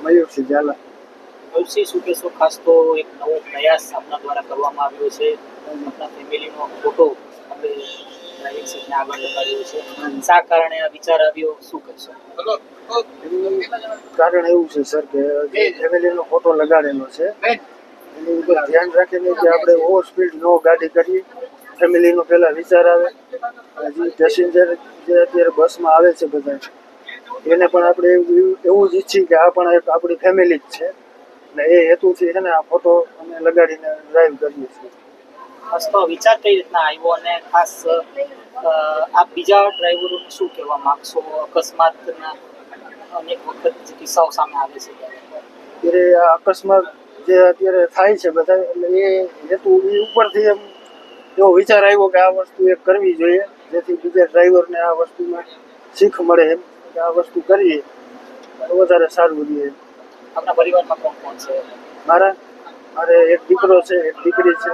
મયુરસિંહ ઝાલા. તુલસી શું કહેશો? ખાસ તો એક નવો પ્રયાસ આપના દ્વારા કરવામાં આવ્યો છે. આપણા ફેમિલીનો ફોટો આપણે ડ્રાઇવિંગ સીટને આગળ લગાડ્યો છે. શા કારણે આ વિચાર આવ્યો, શું કહેશો? એનું કારણ એવું છે સર કે જે ફેમિલીનો ફોટો લગાડેલો છે એની ઉપર ધ્યાન રાખીને કે આપણે ઓવર સ્પીડ નો ગાડી કરીએ. ફેમિલીનો પહેલાં વિચાર આવે. જે પેસેન્જર જે અત્યારે બસમાં આવે છે બધા એને પણ આપણે એવું જ ઈચ્છીએ કે આ પણ એક આપણી ફેમિલી જ છે. એટલે એ હેતુથી છે ને આ ફોટો અમે લગાડીને ડ્રાઈવ કરીએ છીએ. ખાસ તો વિચાર કઈ રીતના આવ્યો અને ખાસ આપ બીજા ડ્રાઈવરોને શું કહેવા માંગશો? અકસ્માતના અનેક વખત કિસ્સાઓ સામે આવે છે ત્યારે આ અકસ્માત જે અત્યારે થાય છે બધા એટલે એ હેતુ એ ઉપરથી એમ એવો વિચાર આવ્યો કે આ વસ્તુ એક કરવી જોઈએ જેથી બીજા ડ્રાઈવરને આ વસ્તુમાં શીખ મળે એમ કે આ વસ્તુ કરીએ તો વધારે સારું રહે. આપણા પરિવારમાં કોણ કોણ છે? મારે એક દીકરો છે, એક દીકરી છે.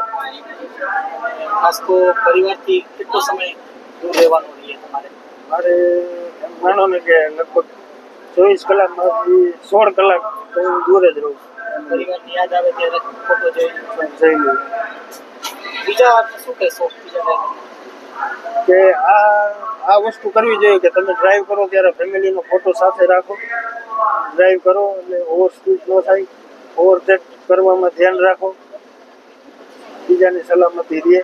ખાસ તો પરિવારથી કેટલો સમય દૂર રહેવાનું રહીએ તમારે? મારે એમ માનો ને કે લગભગ 24 કલાકમાંથી 16 કલાક તો હું દૂર જ રહું છું. પરિવારની યાદ આવે ત્યારે ફોટો જોઈ લઉં. બીજા શું કહેશો કે આ વસ્તુ કરવી જોઈએ કે તમે ડ્રાઈવ કરો ત્યારે ફેમિલીનો ફોટો સાથે રાખો. ડ્રાઈવ કરો એટલે ઓવર સ્પીડ ન થાય, ઓવરટેક કરવામાં ધ્યાન રાખો, બીજાની સલામતી રહે.